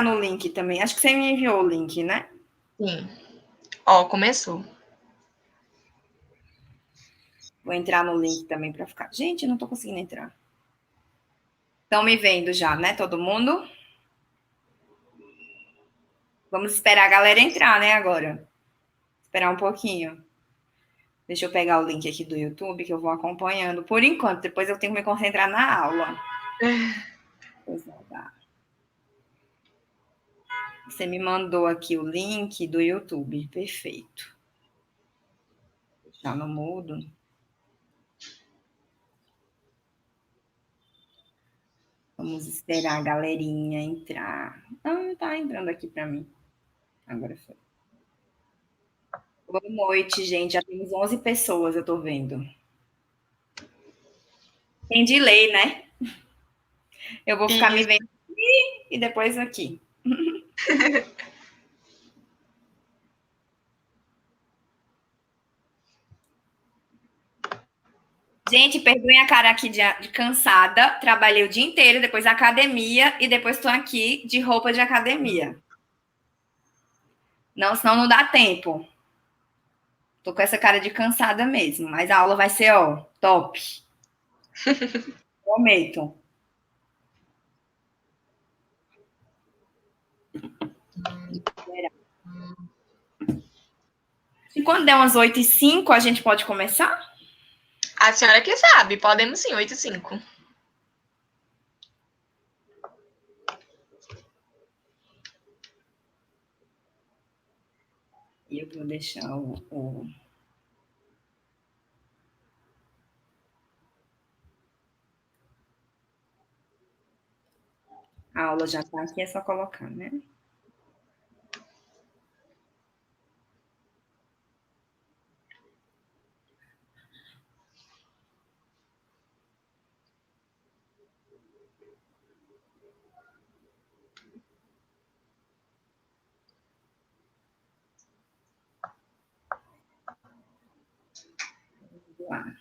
no link também. Acho que você me enviou o link, né? Sim. Ó, começou. Vou entrar no link também para ficar. Gente, não tô conseguindo entrar. Estão me vendo já, né? Todo mundo? Vamos esperar a galera entrar, né? Agora. Esperar um pouquinho. Deixa eu pegar o link aqui do YouTube que eu vou acompanhando. Por enquanto, depois eu tenho que me concentrar na aula. Pois não dá. Você me mandou aqui o link do YouTube. Perfeito. Já no mudo. Vamos esperar a galerinha entrar. Ah, tá entrando aqui para mim. Agora foi. Boa noite, gente. Já temos 11 pessoas, eu tô vendo. Tem delay, né? Eu vou ficar me Isso. vendo aqui e depois aqui. Gente, perdoem a cara aqui de cansada. Trabalhei o dia inteiro, depois academia e depois estou aqui de roupa de academia. Não, senão não dá tempo. Tô com essa cara de cansada mesmo, mas a aula vai ser, ó, top. Prometo. E quando der umas 8h05, a gente pode começar? A senhora que sabe, podemos sim, 8h05. E eu vou deixar a aula já está aqui, é só colocar, né? Vamos lá.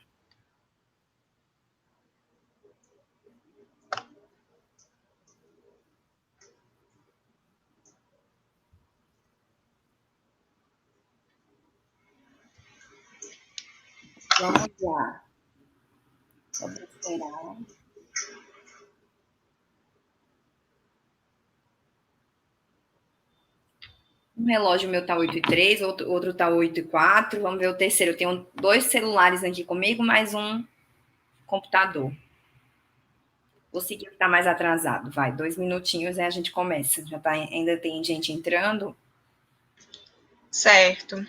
Vamos lá. Vamos esperar. Um relógio meu tá 8h03, outro tá 8h04. Vamos ver o terceiro. Eu tenho 2 celulares aqui comigo, mais um computador. Vou seguir que tá mais atrasado. Vai, 2 minutinhos e a gente começa. Já tá, ainda tem gente entrando. Certo.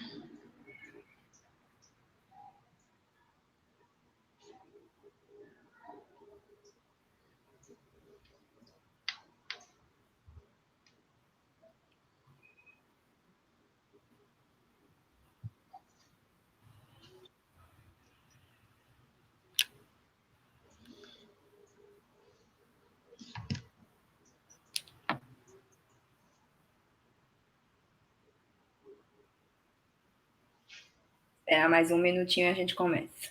Esperar mais um minutinho e a gente começa.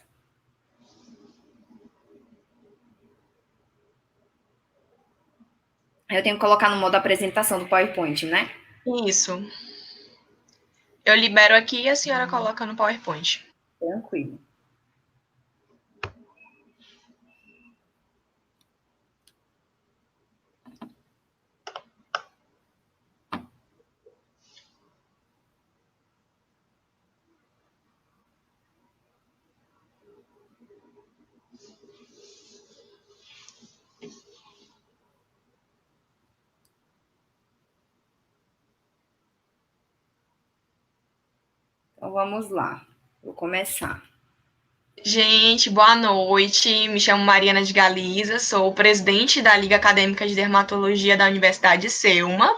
Eu tenho que colocar no modo apresentação do PowerPoint, né? Isso. Eu libero aqui e a senhora coloca no PowerPoint. Tranquilo. Então vamos lá. Vou começar. Gente, boa noite. Me chamo Mariana de Galiza, sou presidente da Liga Acadêmica de Dermatologia da Universidade Selma.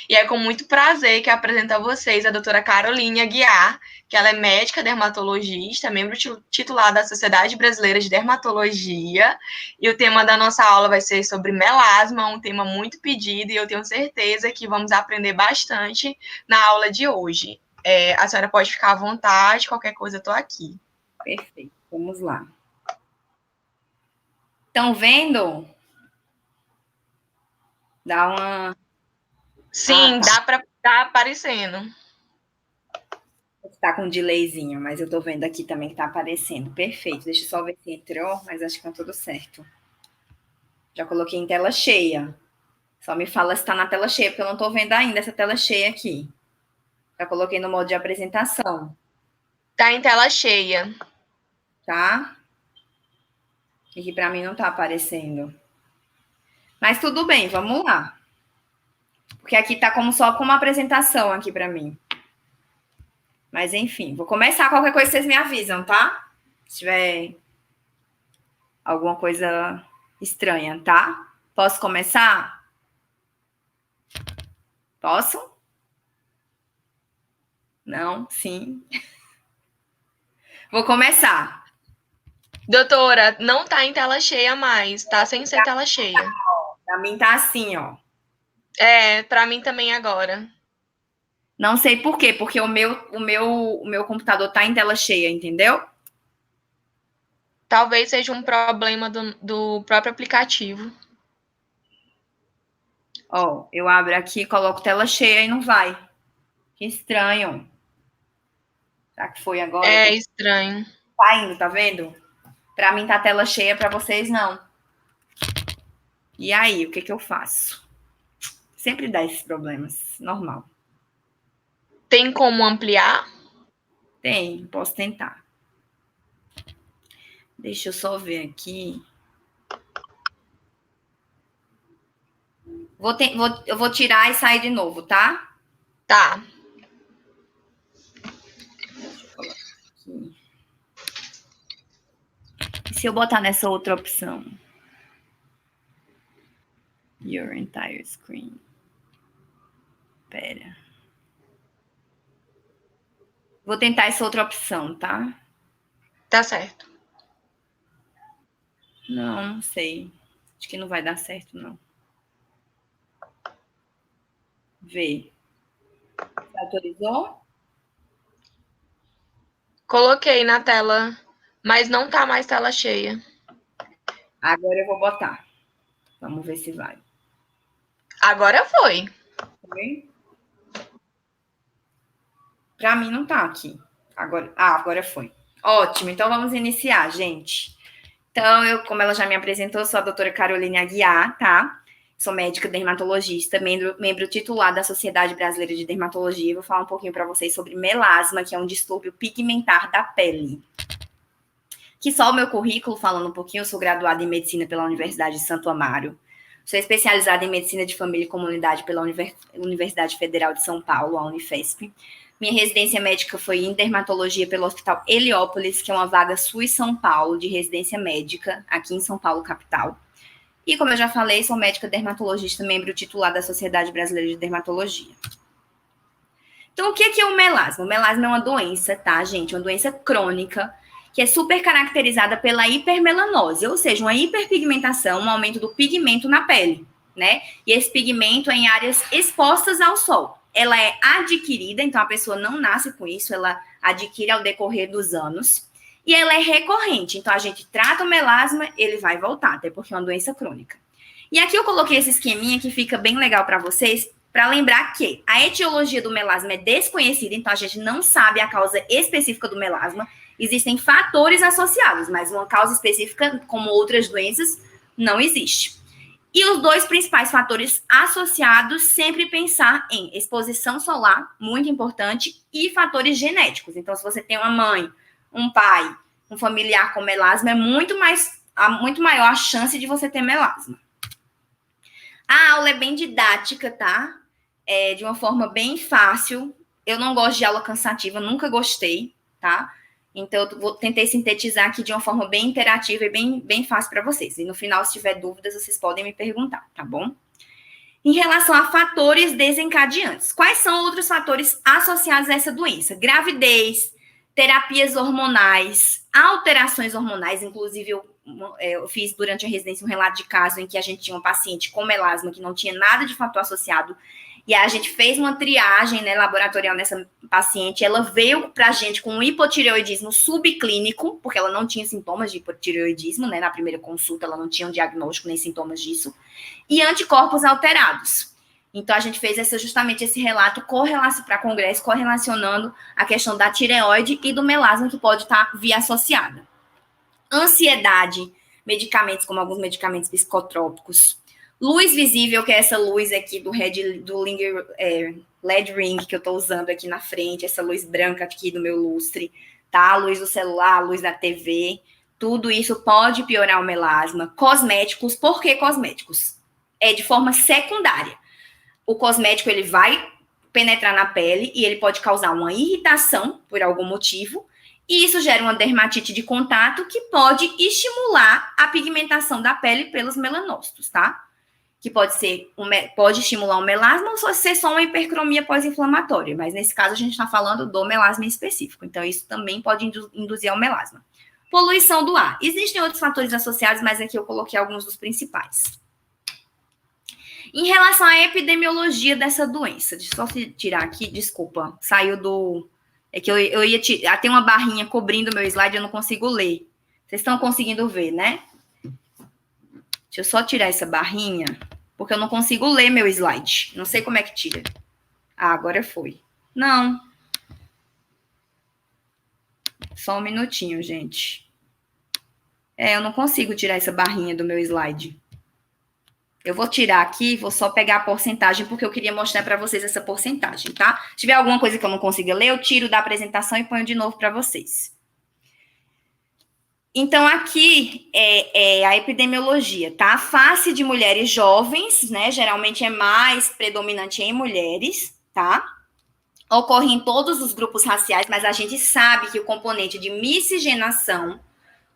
E é com muito prazer que apresento a vocês a doutora Caroline Aguiar, que ela é médica dermatologista, membro titular da Sociedade Brasileira de Dermatologia. E o tema da nossa aula vai ser sobre melasma, um tema muito pedido, e eu tenho certeza que vamos aprender bastante na aula de hoje. A senhora pode ficar à vontade, qualquer coisa eu estou aqui. Perfeito. Vamos lá. Estão vendo? Dá uma. Sim, tá aparecendo. Tá com um delayzinho, mas eu tô vendo aqui também que tá aparecendo. Perfeito. Deixa eu só ver se entrou, mas acho que tá tudo certo. Já coloquei em tela cheia. Só me fala se tá na tela cheia, porque eu não tô vendo ainda essa tela cheia aqui. Já coloquei no modo de apresentação, Tá em tela cheia. tá? E que pra mim não tá aparecendo. Mas tudo bem, vamos lá. Porque aqui tá como só como apresentação aqui pra mim. Mas enfim, vou começar. Qualquer coisa vocês me avisam, tá? Se tiver alguma coisa estranha, tá? Posso começar? Posso? Não? Sim. Vou começar. Doutora, não tá em tela cheia mais, tá sem ser tela cheia. Pra mim tá assim, ó. É, pra mim também agora. Não sei por quê, porque o meu computador tá em tela cheia, entendeu? Talvez seja um problema do próprio aplicativo. Ó, eu abro aqui, coloco tela cheia e não vai. Que estranho. Será que foi agora? É estranho. Tá indo, tá vendo? Pra mim tá tela cheia, pra vocês não. E aí, o que que eu faço? Sempre dá esses problemas, normal. Tem como ampliar? Tem, posso tentar. Deixa eu só ver aqui. Eu vou tirar e sair de novo, tá? Tá. Deixa eu colocar aqui. E se eu botar nessa outra opção? Your entire screen. Pera. Vou tentar essa outra opção, tá? Tá certo. Não sei. Acho que não vai dar certo, não. Vê. Você autorizou? Coloquei na tela, mas não tá mais tela cheia. Agora eu vou botar. Vamos ver se vai. Agora foi. Foi? Pra mim não tá aqui. Agora foi. Ótimo, então vamos iniciar, gente. Então, como ela já me apresentou, sou a doutora Caroline Aguiar, tá? Sou médica dermatologista, membro titular da Sociedade Brasileira de Dermatologia. Vou falar um pouquinho para vocês sobre melasma, que é um distúrbio pigmentar da pele. Que só o meu currículo, falando um pouquinho, eu sou graduada em medicina pela Universidade de Santo Amaro. Sou especializada em medicina de família e comunidade pela Universidade Federal de São Paulo, a Unifesp. Minha residência médica foi em dermatologia pelo Hospital Heliópolis, que é uma vaga SUS São Paulo de residência médica, aqui em São Paulo, capital. E, como eu já falei, sou médica dermatologista, membro titular da Sociedade Brasileira de Dermatologia. Então, o que é o melasma? O melasma é uma doença, tá, gente? Uma doença crônica, que é super caracterizada pela hipermelanose, ou seja, uma hiperpigmentação, um aumento do pigmento na pele, né? E esse pigmento é em áreas expostas ao sol. Ela é adquirida, então a pessoa não nasce com isso, ela adquire ao decorrer dos anos. E ela é recorrente, então a gente trata o melasma, ele vai voltar, até porque é uma doença crônica. E aqui eu coloquei esse esqueminha que fica bem legal para vocês, para lembrar que a etiologia do melasma é desconhecida, então a gente não sabe a causa específica do melasma. Existem fatores associados, mas uma causa específica, como outras doenças, não existe. E os dois principais fatores associados, sempre pensar em exposição solar, muito importante, e fatores genéticos. Então, se você tem uma mãe, um pai, um familiar com melasma, é muito maior a chance de você ter melasma. A aula é bem didática, tá? De uma forma bem fácil. Eu não gosto de aula cansativa, nunca gostei, tá? Então, eu tentei sintetizar aqui de uma forma bem interativa e bem fácil para vocês. E no final, se tiver dúvidas, vocês podem me perguntar, tá bom? Em relação a fatores desencadeantes, quais são outros fatores associados a essa doença? Gravidez, terapias hormonais, alterações hormonais. Inclusive, eu fiz durante a residência um relato de caso em que a gente tinha um paciente com melasma que não tinha nada de fator associado. E a gente fez uma triagem, né, laboratorial nessa paciente. Ela veio para a gente com um hipotireoidismo subclínico, porque ela não tinha sintomas de hipotireoidismo, né? Na primeira consulta, ela não tinha um diagnóstico nem sintomas disso. E anticorpos alterados. Então, a gente fez justamente esse relato para Congresso, correlacionando a questão da tireoide e do melasma, que pode estar via associada. Ansiedade, medicamentos como alguns medicamentos psicotrópicos. Luz visível, que é essa luz aqui do LED ring que eu estou usando aqui na frente, essa luz branca aqui do meu lustre, tá? A luz do celular, a luz da TV, tudo isso pode piorar o melasma. Cosméticos, por que cosméticos? É de forma secundária. O cosmético, ele vai penetrar na pele e ele pode causar uma irritação por algum motivo, e isso gera uma dermatite de contato que pode estimular a pigmentação da pele pelos melanócitos, tá? Que pode estimular o melasma ou ser só uma hipercromia pós-inflamatória, mas nesse caso a gente está falando do melasma em específico, então isso também pode induzir ao melasma. Poluição do ar. Existem outros fatores associados, mas aqui eu coloquei alguns dos principais. Em relação à epidemiologia dessa doença, deixa eu só tirar aqui, desculpa, saiu do... É que eu ia tirar, tem uma barrinha cobrindo o meu slide, eu não consigo ler. Vocês estão conseguindo ver, né? Deixa eu só tirar essa barrinha, porque eu não consigo ler meu slide. Não sei como é que tira. Ah, agora foi. Não. Só um minutinho, gente. Eu não consigo tirar essa barrinha do meu slide. Eu vou tirar aqui, vou só pegar a porcentagem, porque eu queria mostrar para vocês essa porcentagem, tá? Se tiver alguma coisa que eu não consiga ler, eu tiro da apresentação e ponho de novo para vocês. Então, aqui é a epidemiologia, tá? A face de mulheres jovens, né? Geralmente é mais predominante em mulheres, tá? Ocorre em todos os grupos raciais, mas a gente sabe que o componente de miscigenação,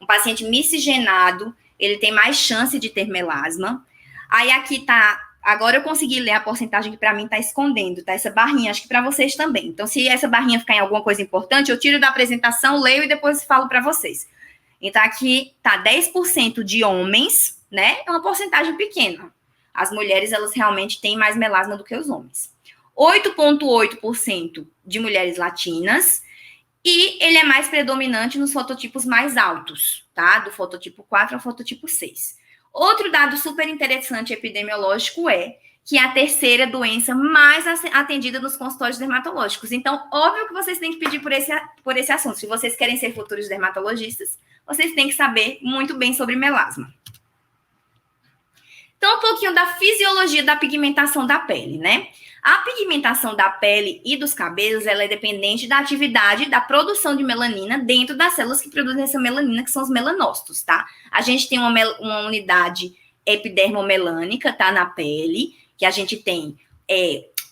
um paciente miscigenado, ele tem mais chance de ter melasma. Aí aqui tá, agora eu consegui ler a porcentagem que para mim tá escondendo, tá? Essa barrinha, acho que para vocês também. Então, se essa barrinha ficar em alguma coisa importante, eu tiro da apresentação, leio e depois falo para vocês. Então, aqui tá 10% de homens, né? É uma porcentagem pequena. As mulheres, elas realmente têm mais melasma do que os homens. 8,8% de mulheres latinas, e ele é mais predominante nos fototipos mais altos, tá? Do fototipo 4 ao fototipo 6. Outro dado super interessante epidemiológico é que é a terceira doença mais atendida nos consultórios dermatológicos. Então, óbvio que vocês têm que pedir por esse assunto. Se vocês querem ser futuros dermatologistas, vocês têm que saber muito bem sobre melasma. Então, um pouquinho da fisiologia da pigmentação da pele, né? A pigmentação da pele e dos cabelos, ela é dependente da atividade da produção de melanina dentro das células que produzem essa melanina, que são os melanócitos, tá? A gente tem uma unidade epidermomelânica, tá? Na pele, que a gente tem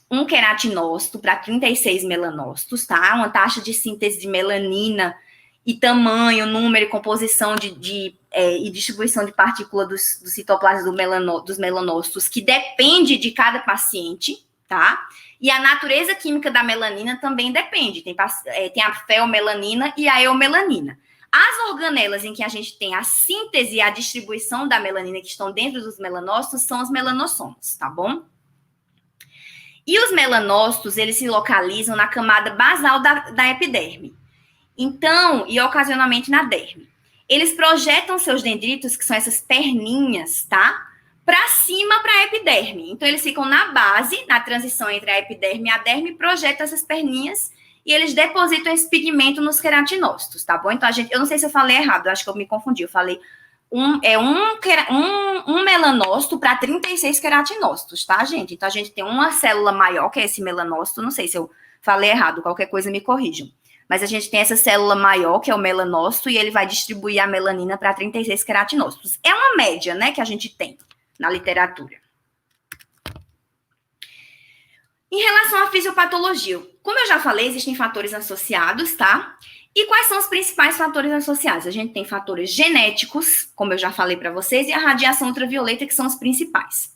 um queratinócito para 36 melanócitos, tá? Uma taxa de síntese de melanina e tamanho, número e composição e distribuição de partícula dos citoplasmas dos melanócitos, que depende de cada paciente, tá? E a natureza química da melanina também depende. Tem a feomelanina e a eumelanina. As organelas em que a gente tem a síntese e a distribuição da melanina que estão dentro dos melanócitos são os melanossomos, tá bom? E os melanócitos, eles se localizam na camada basal da epiderme. Então, e ocasionalmente na derme. Eles projetam seus dendritos, que são essas perninhas, tá? Para cima, para a epiderme. Então, eles ficam na base, na transição entre a epiderme e a derme, projetam essas perninhas e eles depositam esse pigmento nos queratinócitos, tá bom? Então, eu não sei se eu falei errado, acho que eu me confundi. Eu falei um melanócito para 36 queratinócitos, tá, gente? Então, a gente tem uma célula maior, que é esse melanócito. Não sei se eu falei errado, qualquer coisa me corrijam. Mas a gente tem essa célula maior, que é o melanócito, e ele vai distribuir a melanina para 36 queratinócitos. É uma média, né, que a gente tem na literatura. Em relação à fisiopatologia, como eu já falei, existem fatores associados, tá? E quais são os principais fatores associados? A gente tem fatores genéticos, como eu já falei para vocês, e a radiação ultravioleta, que são os principais.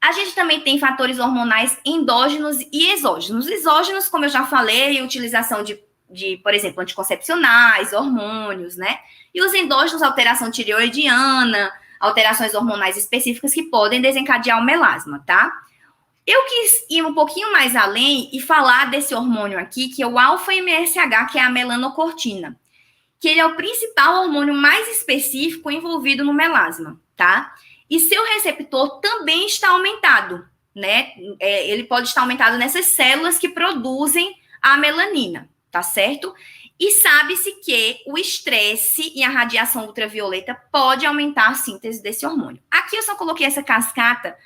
A gente também tem fatores hormonais endógenos e exógenos. Exógenos, como eu já falei, utilização de, por exemplo, anticoncepcionais, hormônios, né? E os endógenos, alteração tireoidiana, alterações hormonais específicas que podem desencadear o melasma, tá? Eu quis ir um pouquinho mais além e falar desse hormônio aqui, que é o alfa-MSH, que é a melanocortina, que ele é o principal hormônio mais específico envolvido no melasma, tá? E seu receptor também está aumentado, né? Ele pode estar aumentado nessas células que produzem a melanina, tá certo? E sabe-se que o estresse e a radiação ultravioleta pode aumentar a síntese desse hormônio. Aqui eu só coloquei essa cascata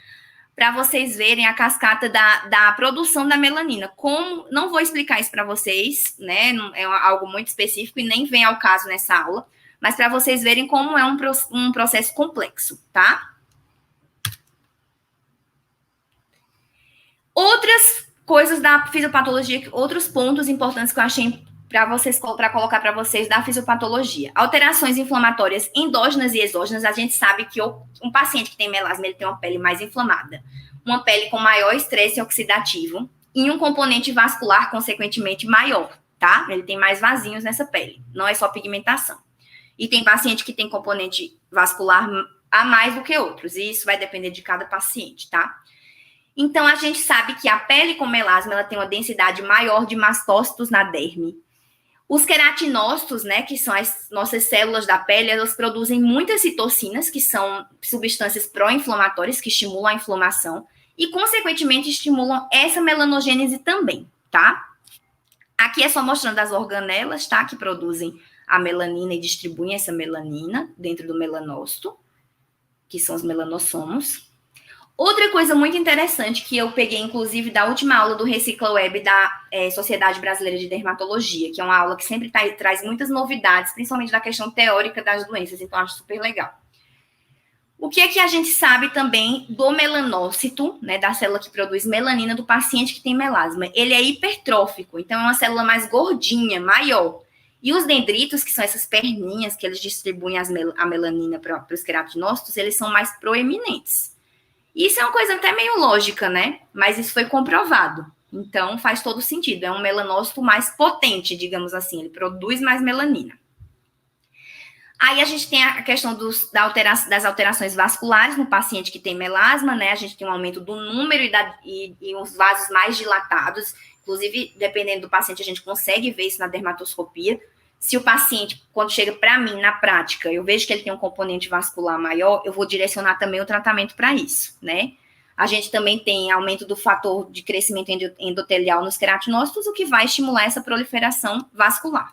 para vocês verem a cascata da produção da melanina. Como, não vou explicar isso para vocês, né? Não é algo muito específico e nem vem ao caso nessa aula, mas para vocês verem como é um processo complexo, tá? Outras coisas da fisiopatologia, outros pontos importantes que eu achei para colocar para vocês da fisiopatologia. Alterações inflamatórias endógenas e exógenas. A gente sabe que um paciente que tem melasma, ele tem uma pele mais inflamada, uma pele com maior estresse oxidativo e um componente vascular, consequentemente, maior, tá? Ele tem mais vasinhos nessa pele, não é só pigmentação. E tem paciente que tem componente vascular a mais do que outros, e isso vai depender de cada paciente, tá? Então, a gente sabe que a pele com melasma, ela tem uma densidade maior de mastócitos na derme. Os queratinócitos, né, que são as nossas células da pele, elas produzem muitas citocinas, que são substâncias pró-inflamatórias, que estimulam a inflamação, e, consequentemente, estimulam essa melanogênese também, tá? Aqui é só mostrando as organelas, tá, que produzem a melanina e distribuem essa melanina dentro do melanócito, que são os melanossomos. Outra coisa muito interessante que eu peguei, inclusive, da última aula do Recicla Web da Sociedade Brasileira de Dermatologia, que é uma aula que sempre traz muitas novidades, principalmente da questão teórica das doenças, então acho super legal. O que é que a gente sabe também do melanócito, né, da célula que produz melanina do paciente que tem melasma? Ele é hipertrófico, então é uma célula mais gordinha, maior. E os dendritos, que são essas perninhas que eles distribuem a melanina para os queratinócitos, eles são mais proeminentes. Isso é uma coisa até meio lógica, né? Mas isso foi comprovado. Então, faz todo sentido. É um melanócito mais potente, digamos assim. Ele produz mais melanina. Aí a gente tem a questão das alterações vasculares no paciente que tem melasma, né? A gente tem um aumento do número e os vasos mais dilatados. Inclusive, dependendo do paciente, a gente consegue ver isso na dermatoscopia. Se o paciente, quando chega para mim na prática, eu vejo que ele tem um componente vascular maior, eu vou direcionar também o tratamento para isso, né? A gente também tem aumento do fator de crescimento endotelial nos queratinócitos, o que vai estimular essa proliferação vascular.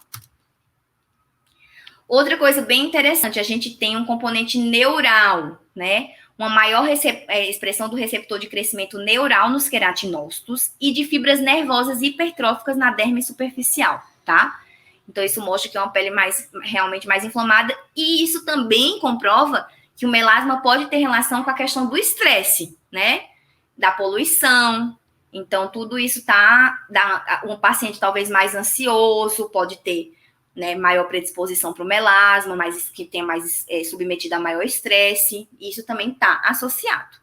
Outra coisa bem interessante, a gente tem um componente neural, né? Uma maior expressão do receptor de crescimento neural nos queratinócitos e de fibras nervosas hipertróficas na derme superficial, tá? Então, isso mostra que é uma pele realmente mais inflamada. E isso também comprova que o melasma pode ter relação com a questão do estresse, né? Da poluição. Então, tudo isso dá um paciente talvez mais ansioso, pode ter, né, maior predisposição para o melasma, que tenha mais submetido a maior estresse. Isso também está associado.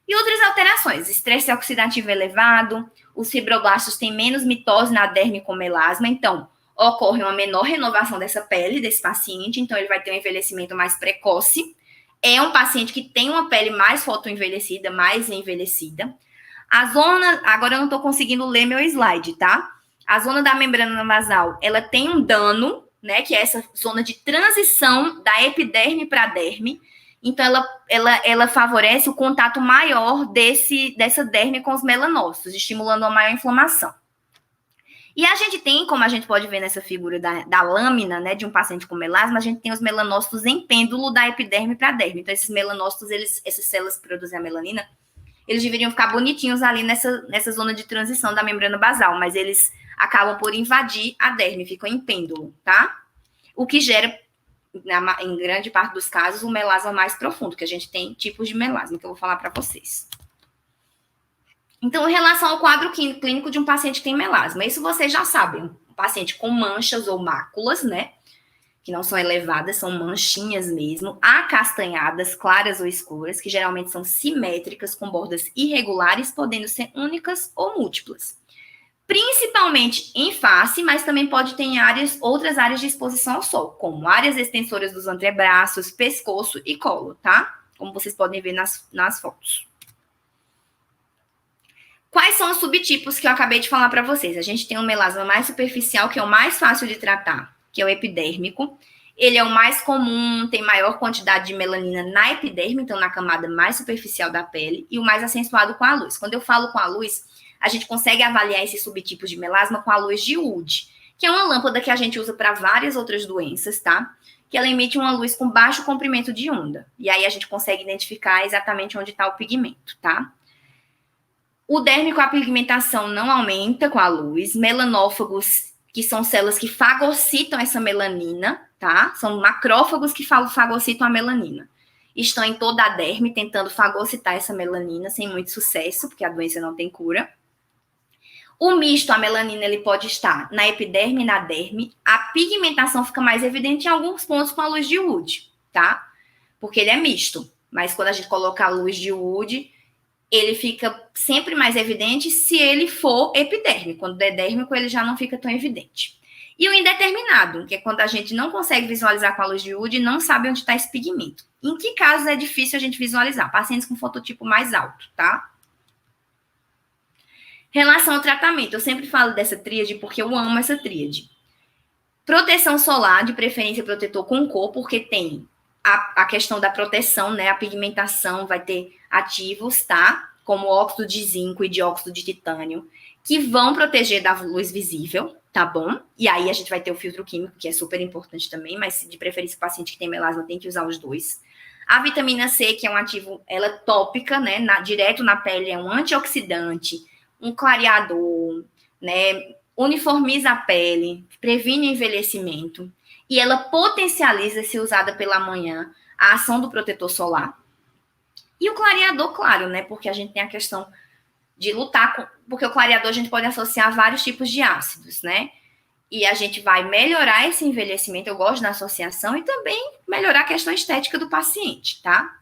E outras alterações, estresse oxidativo elevado, os fibroblastos têm menos mitose na derme com melasma, então ocorre uma menor renovação dessa pele desse paciente, então ele vai ter um envelhecimento mais precoce. É um paciente que tem uma pele mais fotoenvelhecida, mais envelhecida. Agora eu não estou conseguindo ler meu slide, tá? A zona da membrana basal, ela tem um dano, né, que é essa zona de transição da epiderme para a derme. Então, ela favorece o contato maior dessa derme com os melanócitos, estimulando uma maior inflamação. E a gente tem, como a gente pode ver nessa figura da lâmina, né, de um paciente com melasma, a gente tem os melanócitos em pêndulo da epiderme para a derme. Então, esses melanócitos, essas células que produzem a melanina, eles deveriam ficar bonitinhos ali nessa zona de transição da membrana basal, mas eles acabam por invadir a derme, ficam em pêndulo, tá? O que gera, em grande parte dos casos, o melasma mais profundo, que a gente tem tipos de melasma, que eu vou falar para vocês. Então, em relação ao quadro clínico de um paciente que tem melasma, isso vocês já sabem, um paciente com manchas ou máculas, né, que não são elevadas, são manchinhas mesmo, acastanhadas, claras ou escuras, que geralmente são simétricas, com bordas irregulares, podendo ser únicas ou múltiplas. Principalmente em face, mas também pode ter em outras áreas de exposição ao sol, como áreas extensoras dos antebraços, pescoço e colo, tá? Como vocês podem ver nas fotos. Quais são os subtipos que eu acabei de falar para vocês? A gente tem um melasma mais superficial, que é o mais fácil de tratar, que é o epidérmico. Ele é o mais comum, tem maior quantidade de melanina na epiderme, então na camada mais superficial da pele, e o mais acentuado com a luz. Quando eu falo com a luz, a gente consegue avaliar esses subtipos de melasma com a luz de Wood, que é uma lâmpada que a gente usa para várias outras doenças, tá? Que ela emite uma luz com baixo comprimento de onda. E aí a gente consegue identificar exatamente onde está o pigmento, tá? O derme com a pigmentação não aumenta com a luz. Melanófagos, que são células que fagocitam essa melanina, tá? São macrófagos que fagocitam a melanina. Estão em toda a derme tentando fagocitar essa melanina sem muito sucesso, porque a doença não tem cura. O misto, a melanina, ele pode estar na epiderme e na derme. A pigmentação fica mais evidente em alguns pontos com a luz de Wood, tá? Porque ele é misto. Mas quando a gente coloca a luz de Wood, ele fica sempre mais evidente se ele for epiderme. Quando é dérmico, ele já não fica tão evidente. E o indeterminado, que é quando a gente não consegue visualizar com a luz de Wood e não sabe onde está esse pigmento. Em que casos é difícil a gente visualizar? Pacientes com fototipo mais alto, tá? Relação ao tratamento. Eu sempre falo dessa tríade porque eu amo essa tríade. Proteção solar, de preferência protetor com cor, porque tem a questão da proteção, né? A pigmentação vai ter ativos, tá? Como óxido de zinco e dióxido de titânio, que vão proteger da luz visível, tá bom? E aí a gente vai ter o filtro químico, que é super importante também, mas de preferência o paciente que tem melasma tem que usar os dois. A vitamina C, que é um ativo, ela é tópica, né? Direto na pele, é um antioxidante, um clareador, né? Uniformiza a pele, previne o envelhecimento e ela potencializa, se usada pela manhã, a ação do protetor solar. E o clareador, claro, né? Porque a gente tem a questão de lutar com... Porque o clareador a gente pode associar vários tipos de ácidos, né? E a gente vai melhorar esse envelhecimento, eu gosto da associação, e também melhorar a questão estética do paciente, tá?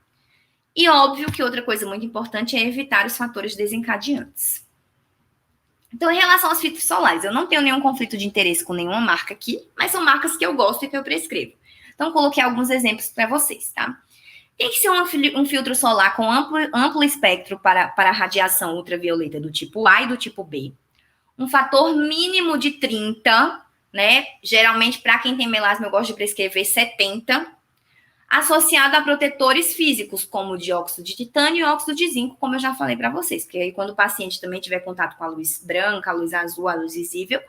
E óbvio que outra coisa muito importante é evitar os fatores desencadeantes. Então, em relação aos filtros solares, eu não tenho nenhum conflito de interesse com nenhuma marca aqui, mas são marcas que eu gosto e que eu prescrevo. Então, coloquei alguns exemplos para vocês, tá? Tem que ser um filtro solar com amplo espectro para a radiação ultravioleta do tipo A e do tipo B. Um fator mínimo de 30, né? Geralmente, para quem tem melasma, eu gosto de prescrever 70, associado a protetores físicos, como o dióxido de titânio e óxido de zinco, como eu já falei para vocês. Porque aí, quando o paciente também tiver contato com a luz branca, a luz azul, a luz visível,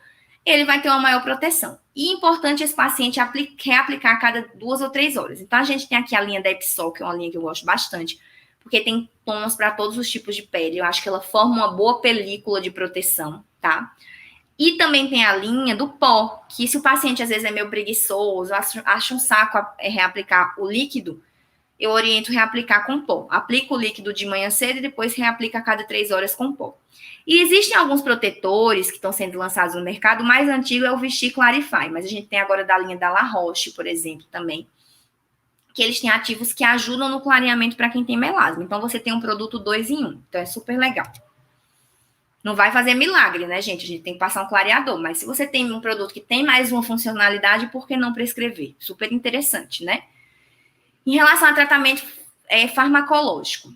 ele vai ter uma maior proteção. E é importante esse paciente reaplicar a cada 2 ou 3 horas. Então, a gente tem aqui a linha da Episol, que é uma linha que eu gosto bastante, porque tem tons para todos os tipos de pele. Eu acho que ela forma uma boa película de proteção, tá? E também tem a linha do pó, que se o paciente às vezes é meio preguiçoso, acha um saco reaplicar o líquido, eu oriento reaplicar com pó. Aplica o líquido de manhã cedo e depois reaplica a cada 3 horas com pó. E existem alguns protetores que estão sendo lançados no mercado. O mais antigo é o Vichy Clarify, mas a gente tem agora da linha da La Roche, por exemplo, também, que eles têm ativos que ajudam no clareamento para quem tem melasma. Então, você tem um produto 2 em 1. Então, é super legal. Não vai fazer milagre, né, gente? A gente tem que passar um clareador. Mas se você tem um produto que tem mais uma funcionalidade, por que não prescrever? Super interessante, né? Em relação ao tratamento farmacológico,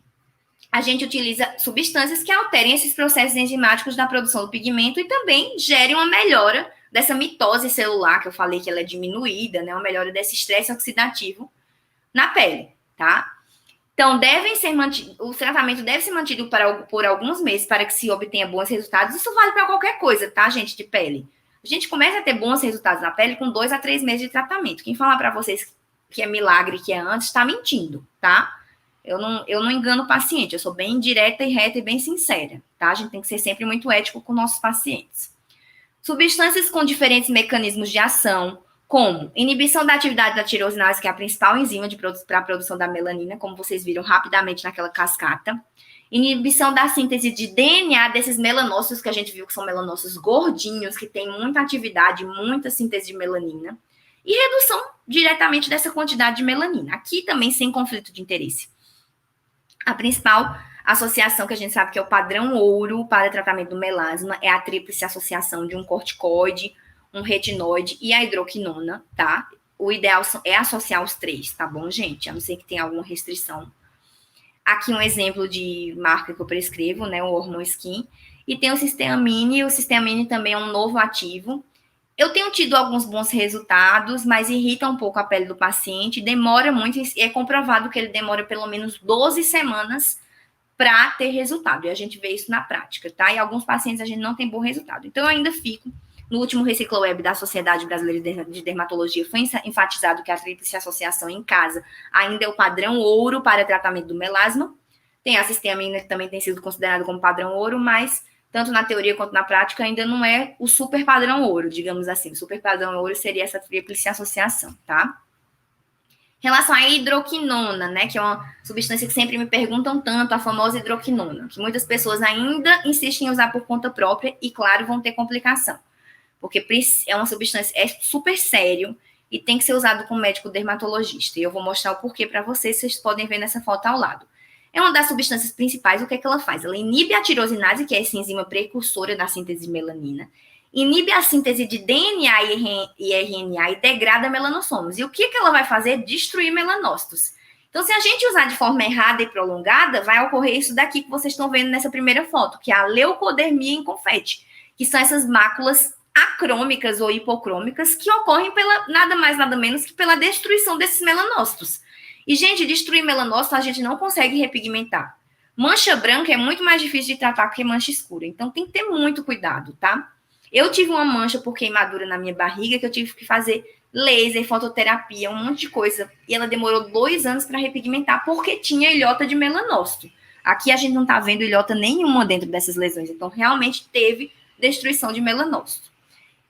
a gente utiliza substâncias que alterem esses processos enzimáticos da produção do pigmento e também gerem uma melhora dessa mitose celular, que eu falei que ela é diminuída, né? Uma melhora desse estresse oxidativo na pele, tá? Então, o tratamento deve ser mantido por alguns meses para que se obtenha bons resultados. Isso vale para qualquer coisa, tá, gente, de pele. A gente começa a ter bons resultados na pele com 2 a 3 meses de tratamento. Quem falar para vocês que é milagre, que é antes, está mentindo, tá? Eu não engano o paciente, eu sou bem direta e reta e bem sincera, tá? A gente tem que ser sempre muito ético com nossos pacientes. Substâncias com diferentes mecanismos de ação, como inibição da atividade da tirosinase, que é a principal enzima para a produção da melanina, como vocês viram rapidamente naquela cascata. Inibição da síntese de DNA desses melanócitos, que a gente viu que são melanócitos gordinhos, que têm muita atividade, muita síntese de melanina. E redução diretamente dessa quantidade de melanina. Aqui também sem conflito de interesse. A principal associação que a gente sabe que é o padrão ouro para tratamento do melasma é a tríplice associação de um corticoide, um retinoide e a hidroquinona, tá? O ideal é associar os 3, tá bom, gente? A não ser que tenha alguma restrição. Aqui um exemplo de marca que eu prescrevo, né? O Hormon Skin. E tem o Cisteamine. O Cisteamine também é um novo ativo Eu tenho tido alguns bons resultados, mas irrita um pouco a pele do paciente, demora muito, e é comprovado que ele demora pelo menos 12 semanas para ter resultado, e a gente vê isso na prática, tá? E alguns pacientes a gente não tem bom resultado. Então, eu ainda fico, no último Recicla Web da Sociedade Brasileira de Dermatologia, foi enfatizado que a tríplice associação em casa ainda é o padrão ouro para tratamento do melasma. Tem a cisteamina, que também tem sido considerado como padrão ouro, mas tanto na teoria quanto na prática ainda não é o super padrão ouro, digamos assim. O super padrão ouro seria essa tríplice associação, tá? Em relação à hidroquinona, né, que é uma substância que sempre me perguntam tanto, a famosa hidroquinona, que muitas pessoas ainda insistem em usar por conta própria e, claro, vão ter complicação, porque é uma substância, é super sério e tem que ser usado com médico dermatologista. E eu vou mostrar o porquê para vocês podem ver nessa foto ao lado. É uma das substâncias principais, o que é que ela faz? Ela inibe a tirosinase, que é essa enzima precursora da síntese de melanina, inibe a síntese de DNA e RNA e degrada melanossomos. E o que ela vai fazer? Destruir melanócitos. Então, se a gente usar de forma errada e prolongada, vai ocorrer isso daqui que vocês estão vendo nessa primeira foto, que é a leucodermia em confete, que são essas máculas acrômicas ou hipocrômicas que ocorrem pela nada mais, nada menos que pela destruição desses melanócitos. E, gente, destruir melanócito a gente não consegue repigmentar. Mancha branca é muito mais difícil de tratar que mancha escura. Então, tem que ter muito cuidado, tá? Eu tive uma mancha por queimadura na minha barriga que eu tive que fazer laser, fototerapia, um monte de coisa. E ela demorou 2 anos para repigmentar porque tinha ilhota de melanócito. Aqui a gente não tá vendo ilhota nenhuma dentro dessas lesões. Então, realmente teve destruição de melanócito.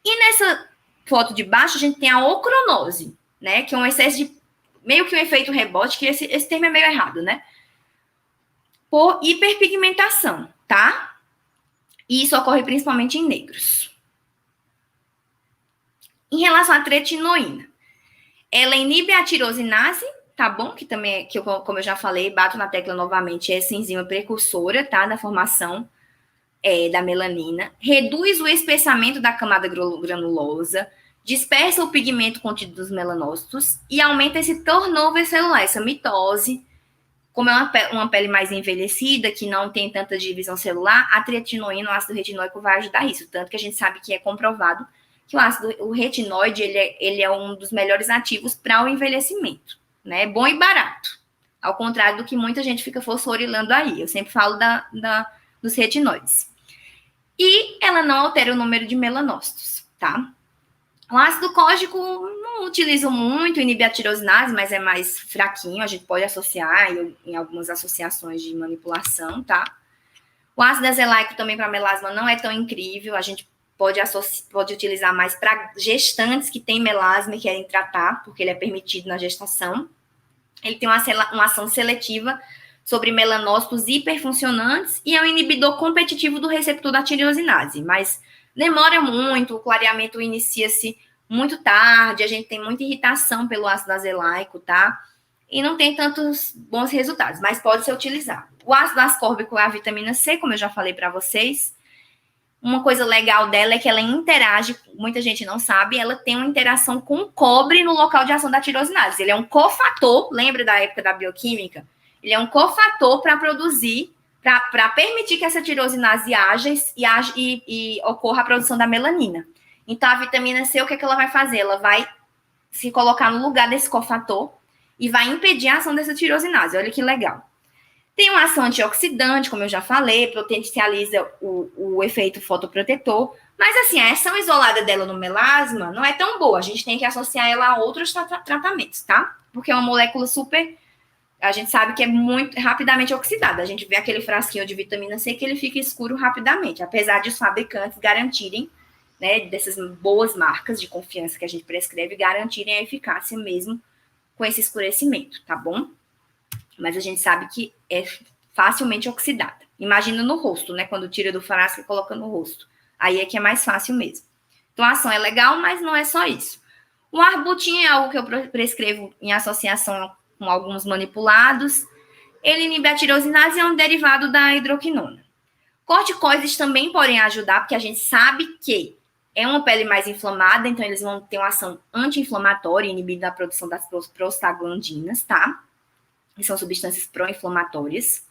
E nessa foto de baixo, a gente tem a ocronose, né? Que é um excesso de meio que um efeito rebote, que esse termo é meio errado, né? Por hiperpigmentação, tá? E isso ocorre principalmente em negros. Em relação à tretinoína, ela inibe a tirosinase, tá bom? Que também, como eu já falei, bato na tecla novamente, é essa enzima precursora, tá? Da formação da melanina, reduz o espessamento da camada granulosa, dispersa o pigmento contido dos melanócitos e aumenta esse turnover celular, essa mitose. Como é uma pele mais envelhecida, que não tem tanta divisão celular, a tretinoína, o ácido retinóico, vai ajudar isso. Tanto que a gente sabe que é comprovado que o retinóide ele é um dos melhores ativos para o envelhecimento. Né? É bom e barato. Ao contrário do que muita gente fica fosforilando aí. Eu sempre falo dos retinoides. E ela não altera o número de melanócitos, tá? O ácido cógico não utilizo muito, inibe a tirosinase, mas é mais fraquinho, a gente pode associar em algumas associações de manipulação, tá? O ácido azelaico também para melasma não é tão incrível, a gente pode utilizar mais para gestantes que têm melasma e querem tratar, porque ele é permitido na gestação. Ele tem uma ação seletiva sobre melanócitos hiperfuncionantes e é um inibidor competitivo do receptor da tirosinase, mas demora muito, o clareamento inicia-se muito tarde, a gente tem muita irritação pelo ácido azelaico, tá? E não tem tantos bons resultados, mas pode ser utilizado. O ácido ascórbico é a vitamina C, como eu já falei para vocês. Uma coisa legal dela é que ela interage, muita gente não sabe, ela tem uma interação com o cobre no local de ação da tirosinase. Ele é um cofator, lembra da época da bioquímica? Ele é um cofator para produzir, para permitir que essa tirosinase haja e ocorra a produção da melanina. Então, a vitamina C, o que ela vai fazer? Ela vai se colocar no lugar desse cofator e vai impedir a ação dessa tirosinase. Olha que legal. Tem uma ação antioxidante, como eu já falei, potencializa o efeito fotoprotetor, mas assim, a ação isolada dela no melasma não é tão boa, a gente tem que associar ela a outros tratamentos, tá? Porque é uma molécula super, a gente sabe que é muito rapidamente oxidada, a gente vê aquele frasquinho de vitamina C que ele fica escuro rapidamente, apesar de os fabricantes garantirem, né, dessas boas marcas de confiança que a gente prescreve, garantirem a eficácia mesmo com esse escurecimento, tá bom? Mas a gente sabe que é facilmente oxidada. Imagina no rosto, né? Quando tira do frasco e coloca no rosto. Aí é que é mais fácil mesmo. Então, a ação é legal, mas não é só isso. O arbutin é algo que eu prescrevo em associação com alguns manipulados. Ele inibe a tirosinase e é um derivado da hidroquinona. Corticoides também podem ajudar, porque a gente sabe que é uma pele mais inflamada, então eles vão ter uma ação anti-inflamatória, inibindo a produção das prostaglandinas, tá? Que são substâncias pró-inflamatórias.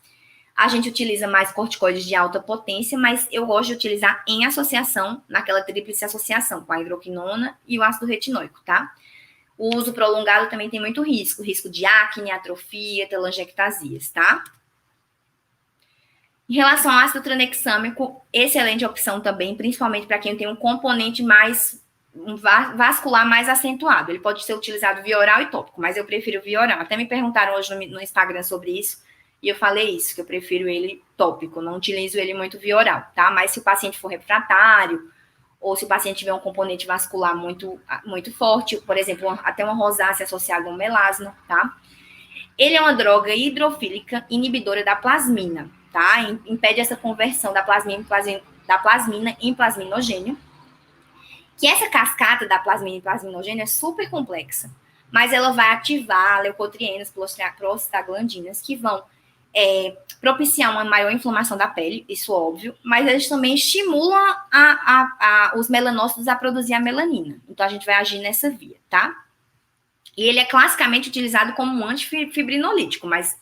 A gente utiliza mais corticoides de alta potência, mas eu gosto de utilizar em associação, naquela tríplice associação, com a hidroquinona e o ácido retinóico, tá? O uso prolongado também tem muito risco de acne, atrofia, telangiectasias, tá? Em relação ao ácido tranexâmico, excelente opção também, principalmente para quem tem um componente mais vascular mais acentuado. Ele pode ser utilizado via oral e tópico, mas eu prefiro via oral. Até me perguntaram hoje no Instagram sobre isso, e eu falei isso, que eu prefiro ele tópico, não utilizo ele muito via oral, tá? Mas se o paciente for refratário, ou se o paciente tiver um componente vascular muito forte, por exemplo, até uma rosácea associada a um melasma, tá? Ele é uma droga hidrofílica inibidora da plasmina, tá? Impede essa conversão da plasmina em plasminogênio, que essa cascata da plasmina em plasminogênio é super complexa, mas ela vai ativar leucotrienas, prostaglandinas, que vão propiciar uma maior inflamação da pele, isso óbvio, mas eles também estimulam os melanócitos a produzir a melanina. Então, a gente vai agir nessa via, tá? E ele é classicamente utilizado como um antifibrinolítico, mas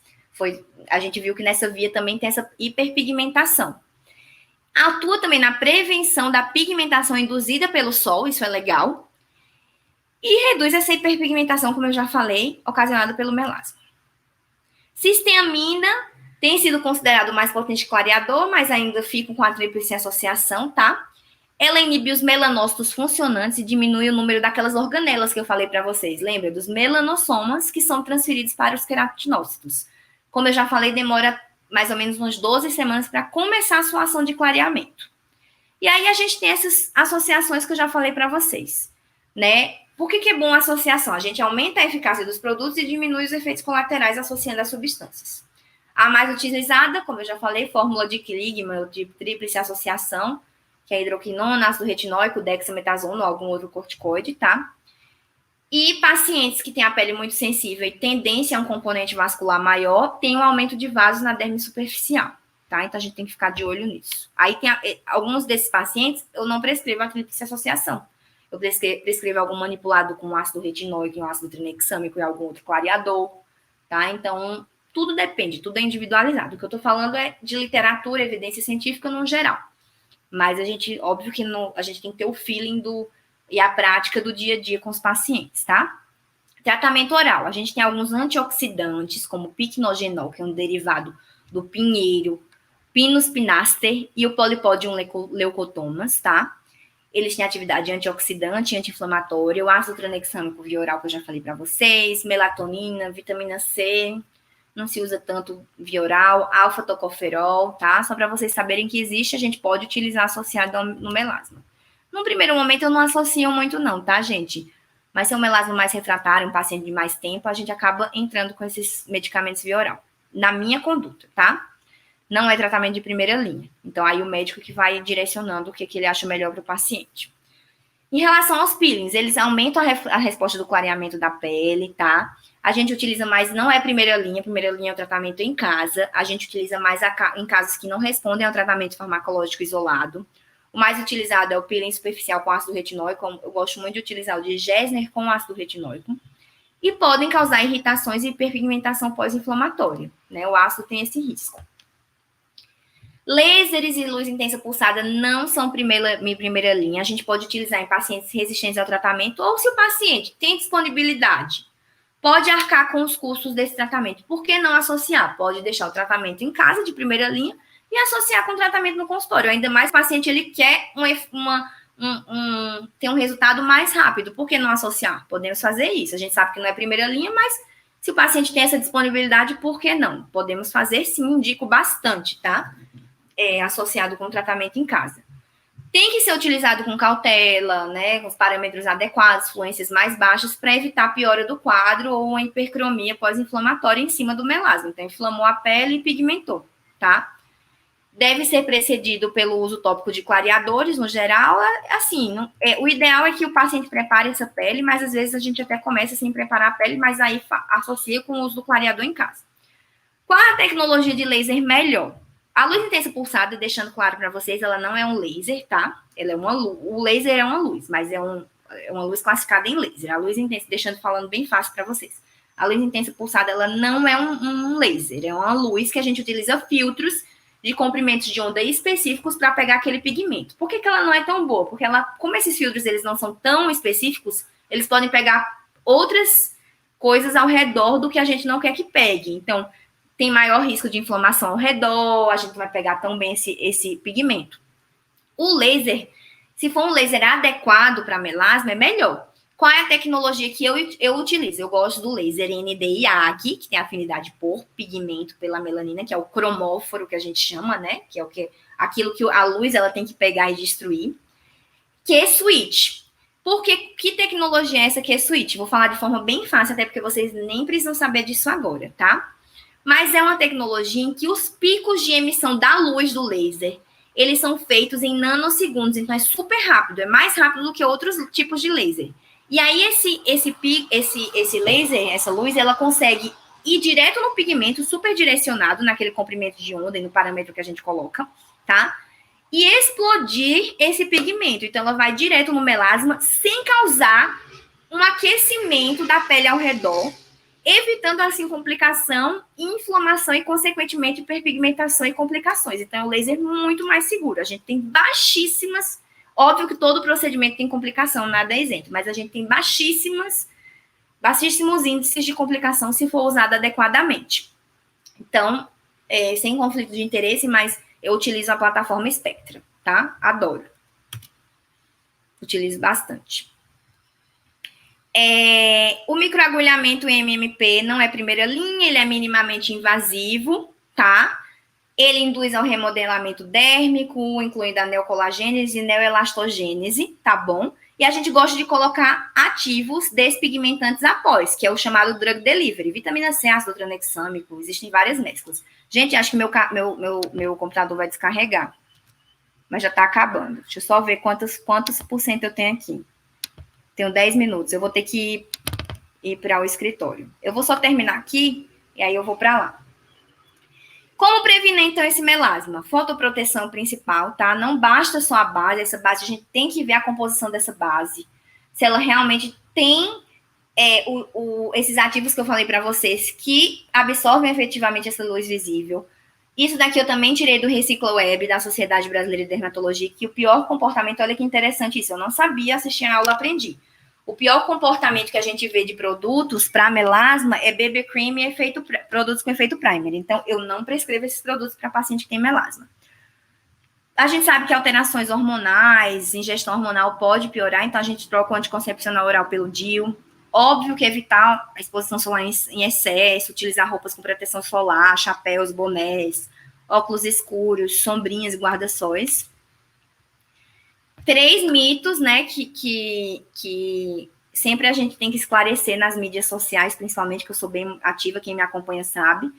a gente viu que nessa via também tem essa hiperpigmentação. Atua também na prevenção da pigmentação induzida pelo sol, isso é legal. E reduz essa hiperpigmentação, como eu já falei, ocasionada pelo melasma. Cisteamina tem sido considerado o mais potente clareador, mas ainda fica com a tríplice associação, tá? Ela inibe os melanócitos funcionantes e diminui o número daquelas organelas que eu falei para vocês. Lembra? Dos melanossomas que são transferidos para os queratinócitos. Como eu já falei, demora mais ou menos umas 12 semanas para começar a sua ação de clareamento. E aí a gente tem essas associações que eu já falei para vocês, né? Por que é bom a associação? A gente aumenta a eficácia dos produtos e diminui os efeitos colaterais associando as substâncias. A mais utilizada, como eu já falei, fórmula de Kligman, de tríplice associação, que é hidroquinona, ácido retinóico, dexametasona ou algum outro corticoide, tá? E pacientes que têm a pele muito sensível e tendência a um componente vascular maior, tem um aumento de vasos na derme superficial, tá? Então, a gente tem que ficar de olho nisso. Aí, alguns desses pacientes, eu não prescrevo a tríplice associação. Eu prescrevo algum manipulado com ácido retinóico, um ácido tranexâmico e algum outro clareador, tá? Então, tudo depende, tudo é individualizado. O que eu tô falando é de literatura, evidência científica no geral. Mas óbvio que a gente tem que ter o feeling e a prática do dia a dia com os pacientes, tá? Tratamento oral. A gente tem alguns antioxidantes, como o piquenogenol, que é um derivado do pinheiro, Pinus pinaster e o Polypodium leucotomas, tá? Eles têm atividade antioxidante e anti-inflamatória, o ácido tranexâmico via oral, que eu já falei para vocês, melatonina, vitamina C, não se usa tanto via oral, alfa-tocoferol, tá? Só para vocês saberem que existe, a gente pode utilizar associado no melasma. No primeiro momento, eu não associo muito não, tá, gente? Mas se é um melasma mais refratário, um paciente de mais tempo, a gente acaba entrando com esses medicamentos via oral. Na minha conduta, tá? Não é tratamento de primeira linha. Então, aí o médico que vai direcionando o que ele acha melhor para o paciente. Em relação aos peelings, eles aumentam a resposta do clareamento da pele, tá? A gente utiliza mais, não é primeira linha é o tratamento em casa. A gente utiliza mais em casos que não respondem ao tratamento farmacológico isolado. O mais utilizado é o peeling superficial com ácido retinóico. Eu gosto muito de utilizar o de Gessner com ácido retinóico. E podem causar irritações e hiperpigmentação pós-inflamatória, né? O ácido tem esse risco. Lasers e luz intensa pulsada não são primeira linha. A gente pode utilizar em pacientes resistentes ao tratamento ou se o paciente tem disponibilidade, pode arcar com os custos desse tratamento. Por que não associar? Pode deixar o tratamento em casa de primeira linha e associar com o tratamento no consultório. Ainda mais o paciente ele quer ter um resultado mais rápido. Por que não associar? Podemos fazer isso. A gente sabe que não é primeira linha, mas se o paciente tem essa disponibilidade, por que não? Podemos fazer sim, indico bastante, tá? Associado com o tratamento em casa. Tem que ser utilizado com cautela, né, com os parâmetros adequados, fluências mais baixas, para evitar a piora do quadro ou uma hipercromia pós-inflamatória em cima do melasma. Então, inflamou a pele e pigmentou, tá? Deve ser precedido pelo uso tópico de clareadores, no geral. Assim, o ideal é que o paciente prepare essa pele, mas às vezes a gente até começa sem preparar a pele, mas aí associa com o uso do clareador em casa. Qual a tecnologia de laser melhor? A luz intensa pulsada, deixando claro para vocês, ela não é um laser, tá? Ela é uma luz. O laser é uma luz, mas é uma luz classificada em laser. A luz intensa, falando bem fácil para vocês. A luz intensa pulsada, ela não é um laser, é uma luz que a gente utiliza filtros de comprimentos de onda específicos para pegar aquele pigmento. Por que ela não é tão boa? Porque ela, como esses filtros eles não são tão específicos, eles podem pegar outras coisas ao redor do que a gente não quer que pegue. Então, tem maior risco de inflamação ao redor, a gente não vai pegar tão bem esse pigmento. O laser, se for um laser adequado para melasma, é melhor. Qual é a tecnologia que eu utilizo? Eu gosto do laser Nd:YAG, que tem afinidade por pigmento, pela melanina, que é o cromóforo que a gente chama, né? Que é aquilo que a luz ela tem que pegar e destruir. Q-switch. Que tecnologia é essa Q-switch? Vou falar de forma bem fácil, até porque vocês nem precisam saber disso agora, tá? Mas é uma tecnologia em que os picos de emissão da luz do laser, eles são feitos em nanosegundos, então é super rápido, é mais rápido do que outros tipos de laser. E aí esse laser, essa luz, ela consegue ir direto no pigmento, super direcionado naquele comprimento de onda e no parâmetro que a gente coloca, tá? E explodir esse pigmento. Então, ela vai direto no melasma sem causar um aquecimento da pele ao redor, evitando, assim, complicação, inflamação e, consequentemente, hiperpigmentação e complicações. Então, é um laser muito mais seguro. A gente tem baixíssimas... Óbvio que todo procedimento tem complicação, nada é isento, mas a gente tem baixíssimos índices de complicação se for usado adequadamente. Então, sem conflito de interesse, mas eu utilizo a plataforma Spectra, tá? Adoro. Utilizo bastante. O microagulhamento em MMP não é primeira linha, ele é minimamente invasivo, tá? Ele induz ao remodelamento dérmico, incluindo a neocolagênese e neoelastogênese, tá bom? E a gente gosta de colocar ativos despigmentantes após, que é o chamado drug delivery. Vitamina C, ácido tranexâmico, existem várias mesclas. Gente, acho que meu computador vai descarregar. Mas já tá acabando. Deixa eu só ver quantos por cento eu tenho aqui. Tenho 10 minutos. Eu vou ter que ir para o escritório. Eu vou só terminar aqui e aí eu vou para lá. Como prevenir, então, esse melasma? Fotoproteção principal, tá? Não basta só a base. Essa base, a gente tem que ver a composição dessa base. Se ela realmente tem esses ativos que eu falei para vocês, que absorvem efetivamente essa luz visível. Isso daqui eu também tirei do ReciclaWeb, da Sociedade Brasileira de Dermatologia, que o pior comportamento, olha que interessante isso, eu não sabia, assisti a aula, aprendi. O pior comportamento que a gente vê de produtos para melasma é BB cream e produtos com efeito primer. Então, eu não prescrevo esses produtos para paciente que tem melasma. A gente sabe que alterações hormonais, ingestão hormonal pode piorar, então a gente troca o anticoncepcional oral pelo DIU. Óbvio que evitar a exposição solar em excesso, utilizar roupas com proteção solar, chapéus, bonés, óculos escuros, sombrinhas e guarda-sóis. 3 mitos, né, que sempre a gente tem que esclarecer nas mídias sociais, principalmente, que eu sou bem ativa, quem me acompanha sabe.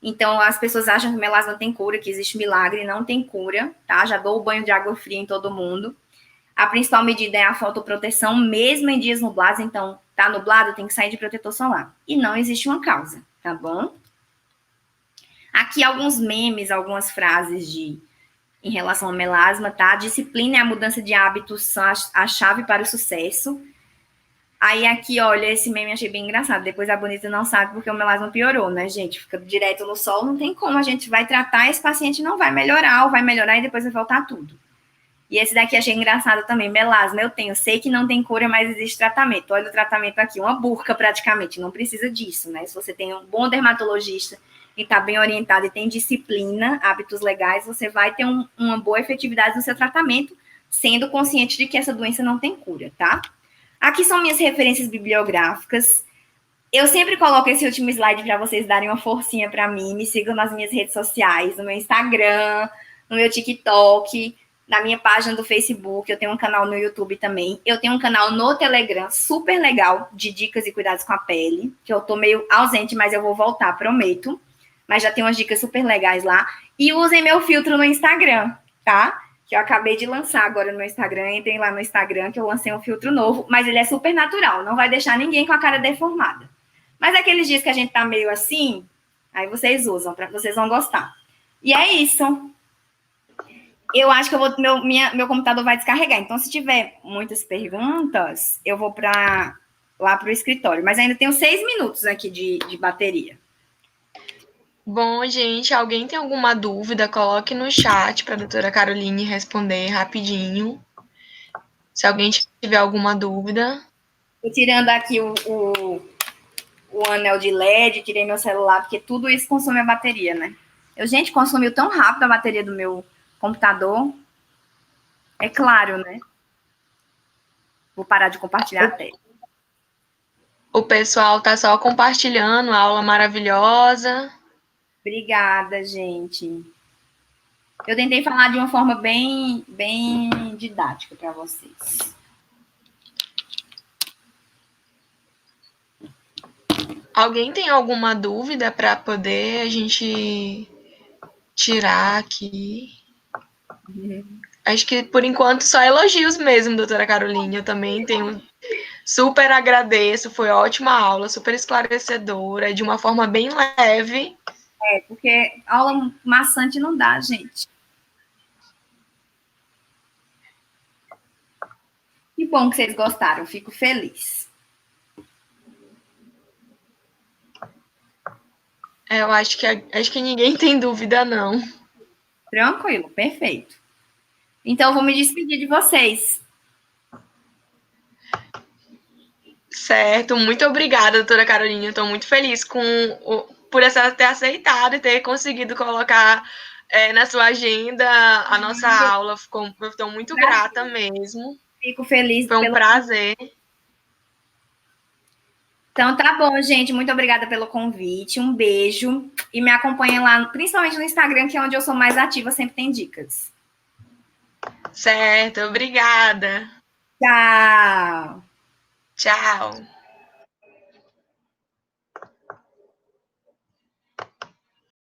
Então, as pessoas acham que melasma tem cura, que existe milagre, não tem cura, tá? Já dou o banho de água fria em todo mundo. A principal medida é a fotoproteção, mesmo em dias nublados. Então, tá nublado, tem que sair de protetor solar. E não existe uma causa, tá bom? Aqui alguns memes, algumas frases em relação ao melasma, tá? A disciplina e a mudança de hábitos são a chave para o sucesso. Aí aqui, olha, esse meme eu achei bem engraçado. Depois a bonita não sabe porque o melasma piorou, né, gente? Fica direto no sol, não tem como. A gente vai tratar, esse paciente não vai melhorar, ou vai melhorar e depois vai voltar tudo. E esse daqui achei engraçado também. Melasma, eu tenho. Sei que não tem cura, mas existe tratamento. Olha o tratamento aqui, uma burca praticamente. Não precisa disso, né? Se você tem um bom dermatologista e está bem orientado e tem disciplina, hábitos legais, você vai ter uma boa efetividade no seu tratamento, sendo consciente de que essa doença não tem cura, tá? Aqui são minhas referências bibliográficas. Eu sempre coloco esse último slide para vocês darem uma forcinha para mim. Me sigam nas minhas redes sociais, no meu Instagram, no meu TikTok, na minha página do Facebook. Eu tenho um canal no YouTube também. Eu tenho um canal no Telegram super legal de dicas e cuidados com a pele, que eu tô meio ausente, mas eu vou voltar, prometo. Mas já tem umas dicas super legais lá. E usem meu filtro no Instagram, tá? Que eu acabei de lançar agora no meu Instagram. Entrem lá no Instagram que eu lancei um filtro novo, mas ele é super natural, não vai deixar ninguém com a cara deformada. Mas aqueles dias que a gente tá meio assim, aí vocês usam, vocês vão gostar. E é isso. Eu acho que meu computador vai descarregar. Então, se tiver muitas perguntas, eu vou para lá para o escritório. Mas ainda tenho 6 minutos aqui de bateria. Bom, gente, alguém tem alguma dúvida? Coloque no chat para a doutora Caroline responder rapidinho. Se alguém tiver alguma dúvida. Estou tirando aqui o anel de LED, tirei meu celular, porque tudo isso consome a bateria, né? Gente, consumiu tão rápido a bateria do meu computador. É claro, né? Vou parar de compartilhar a tela. O pessoal tá só compartilhando a aula maravilhosa. Obrigada, gente. Eu tentei falar de uma forma bem didática para vocês. Alguém tem alguma dúvida para poder a gente tirar aqui? Acho que por enquanto só elogios mesmo, doutora Caroline. Eu também tenho. Super agradeço, foi ótima aula, super esclarecedora, de uma forma bem leve. Porque aula maçante não dá, gente. Que bom que vocês gostaram, fico feliz. Eu acho que ninguém tem dúvida, não. Tranquilo, perfeito. Então, eu vou me despedir de vocês. Certo, muito obrigada, doutora Carolina. Estou muito feliz por essa ter aceitado e ter conseguido colocar na sua agenda a nossa aula. Eu estou muito grata mesmo. Fico feliz. Foi um prazer. Então, tá bom, gente. Muito obrigada pelo convite. Um beijo. E me acompanhem lá, principalmente no Instagram, que é onde eu sou mais ativa, sempre tem dicas. Certo, obrigada. Tchau. Tchau.